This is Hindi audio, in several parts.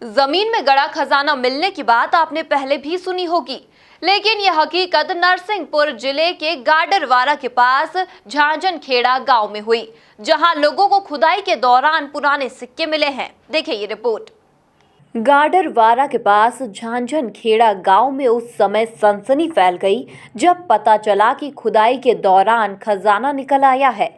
जमीन में गड़ा खजाना मिलने की बात आपने पहले भी सुनी होगी, लेकिन यह हकीकत नरसिंहपुर जिले के गाडरवारा के पास झांझनखेड़ा गांव में हुई, जहां लोगों को खुदाई के दौरान पुराने सिक्के मिले हैं। देखिए ये रिपोर्ट। गाडरवारा के पास झांझनखेड़ा गांव में उस समय सनसनी फैल गई जब पता चला कि खुदाई के दौरान खजाना निकल आया है।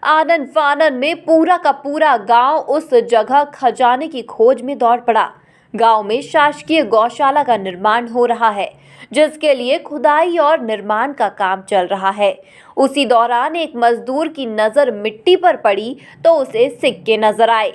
आनन फानन में पूरा का पूरा गांव उस जगह खजाने की खोज में दौड़ पड़ा। गांव में शासकीय गौशाला का निर्माण हो रहा है, जिसके लिए खुदाई और निर्माण का काम चल रहा है। उसी दौरान एक मजदूर की नजर मिट्टी पर पड़ी तो उसे सिक्के नजर आए।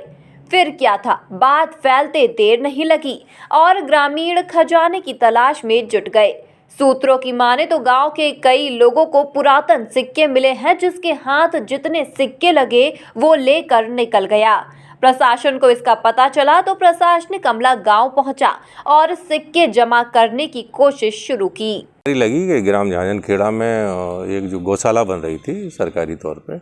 फिर क्या था, बात फैलते देर नहीं लगी और ग्रामीण खजाने की तलाश में जुट गए। सूत्रों की माने तो गांव के कई लोगों को पुरातन सिक्के मिले हैं, जिसके हाथ जितने सिक्के लगे वो लेकर निकल गया। प्रशासन को इसका पता चला तो प्रशासनिक अमला गांव पहुंचा और सिक्के जमा करने की कोशिश शुरू की। लगी कि ग्राम झांझनखेड़ा में एक जो गौशाला बन रही थी सरकारी तौर पे,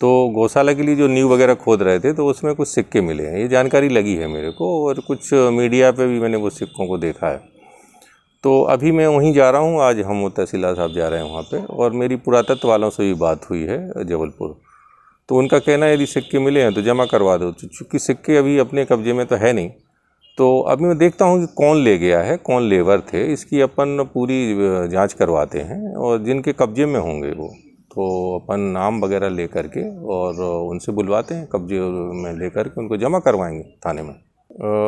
तो गौशाला के लिए जो नींव वगैरह खोद रहे थे तो उसमें कुछ सिक्के मिले हैं, ये जानकारी लगी है मेरे को, और कुछ मीडिया पे भी मैंने वो सिक्कों को देखा है। तो अभी मैं वहीं जा रहा हूँ, आज हम तहसीलदार साहब जा रहे हैं वहाँ पे, और मेरी पुरातत्व वालों से भी बात हुई है जबलपुर। तो उनका कहना है यदि सिक्के मिले हैं तो जमा करवा दो, चूँकि सिक्के अभी अपने कब्जे में तो है नहीं। तो अभी मैं देखता हूँ कि कौन ले गया है, कौन लेबर थे, इसकी अपन पूरी जांच करवाते हैं, और जिनके कब्जे में होंगे वो तो अपन नाम वगैरह ले करके और उनसे बुलवाते हैं, कब्जे में ले करके उनको जमा करवाएंगे थाने में।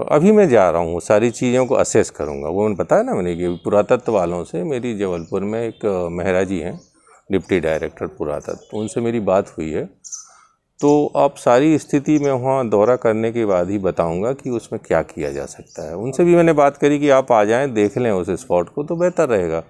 अभी मैं जा रहा हूँ, सारी चीज़ों को असेस करूँगा। वो मैंने बताया ना मैंने कि पुरातत्व वालों से मेरी जबलपुर में एक मेहरा जी हैं, डिप्टी डायरेक्टर पुरातत्व, उनसे मेरी बात हुई है। तो अब सारी स्थिति में वहाँ दौरा करने के बाद ही बताऊंगा कि उसमें क्या किया जा सकता है। उनसे भी मैंने बात करी कि आप आ जाएं, देख लें उस स्पॉट को तो बेहतर रहेगा,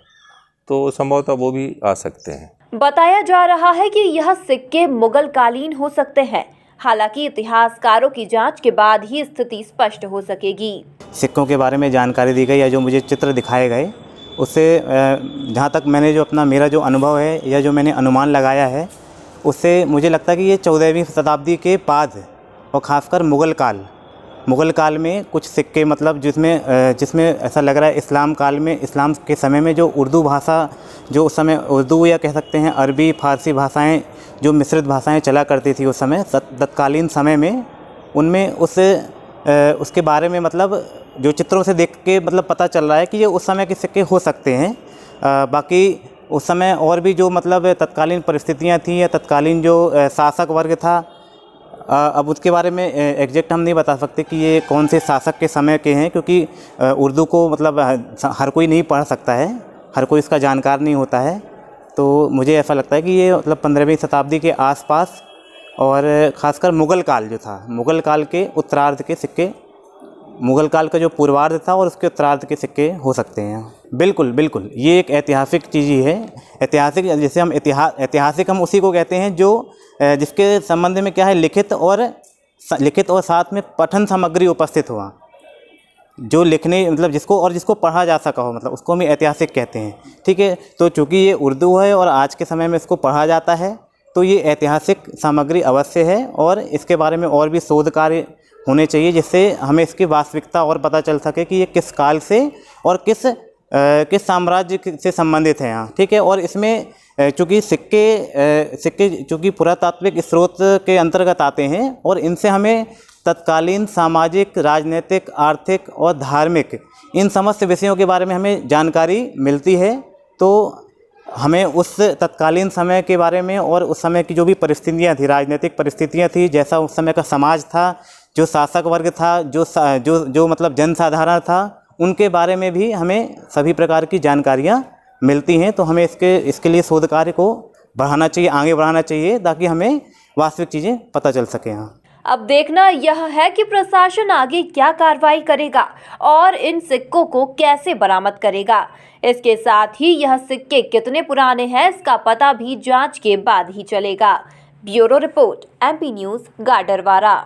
तो संभवतः वो भी आ सकते हैं। बताया जा रहा है कि यह सिक्के मुगल कालीन हो सकते हैं, हालांकि इतिहासकारों की जांच के बाद ही स्थिति स्पष्ट हो सकेगी। सिक्कों के बारे में जानकारी दी गई या जो मुझे चित्र दिखाए गए, उससे जहाँ तक मैंने मेरा जो अनुभव है या जो मैंने अनुमान लगाया है, उससे मुझे लगता है कि ये 14वीं शताब्दी के बाद और ख़ासकर मुग़ल काल में कुछ सिक्के, मतलब जिसमें ऐसा लग रहा है इस्लाम काल में, इस्लाम के समय में जो उर्दू भाषा, जो उस समय उर्दू या कह सकते हैं अरबी फ़ारसी भाषाएं, जो मिश्रित भाषाएं चला करती थी उस समय, तत्कालीन समय में, उनमें उसके बारे में मतलब जो चित्रों से देख के मतलब पता चल रहा है कि ये उस समय के सिक्के हो सकते हैं। बाकी उस समय और भी जो मतलब तत्कालीन परिस्थितियां थी या तत्कालीन जो शासक वर्ग था, अब उसके बारे में एग्जैक्ट हम नहीं बता सकते कि ये कौन से शासक के समय के हैं, क्योंकि उर्दू को मतलब हर कोई नहीं पढ़ सकता है, हर कोई इसका जानकार नहीं होता है। तो मुझे ऐसा लगता है कि ये मतलब 15वीं शताब्दी के आसपास, और ख़ासकर मुग़ल काल जो था, मुग़ल काल के उत्तरार्ध के सिक्के, मुग़ल काल का जो पूर्वार्ध था और उसके उत्तरार्ध के सिक्के हो सकते हैं। बिल्कुल बिल्कुल, ये एक ऐतिहासिक चीज़ ही है। ऐतिहासिक, जैसे हम ऐतिहासिक हम उसी को कहते हैं जो जिसके संबंध में क्या है, लिखित और साथ में पठन सामग्री उपस्थित हुआ, जो लिखने मतलब जिसको पढ़ा जा सका हो, मतलब उसको हम ऐतिहासिक कहते हैं। ठीक है, तो चूँकि ये उर्दू है और आज के समय में इसको पढ़ा जाता है, तो ये ऐतिहासिक सामग्री अवश्य है, और इसके बारे में और भी शोध कार्य होने चाहिए, जिससे हमें इसकी वास्तविकता और पता चल सके कि ये किस काल से और किस साम्राज्य से संबंधित है यहाँ। ठीक है, और इसमें चूँकि सिक्के चूँकि पुरातात्विक स्रोत के अंतर्गत आते हैं, और इनसे हमें तत्कालीन सामाजिक, राजनीतिक, आर्थिक और धार्मिक इन समस्त विषयों के बारे में हमें जानकारी मिलती है। तो हमें उस तत्कालीन समय के बारे में और उस समय की जो भी परिस्थितियाँ थी, राजनीतिक परिस्थितियाँ थी, जैसा उस समय का समाज था, जो शासक वर्ग था, जो मतलब जनसाधारण था, उनके बारे में भी हमें सभी प्रकार की जानकारियाँ मिलती हैं। तो हमें इसके लिए शोध कार्य को बढ़ाना चाहिए, आगे बढ़ाना चाहिए, ताकि हमें वास्तविक चीज़ें पता चल सकें। अब देखना यह है कि प्रशासन आगे क्या कार्रवाई करेगा और इन सिक्कों को कैसे बरामद करेगा। इसके साथ ही यह सिक्के कितने पुराने हैं, इसका पता भी जांच के बाद ही चलेगा। Bureau report, MP news, Gadarwara.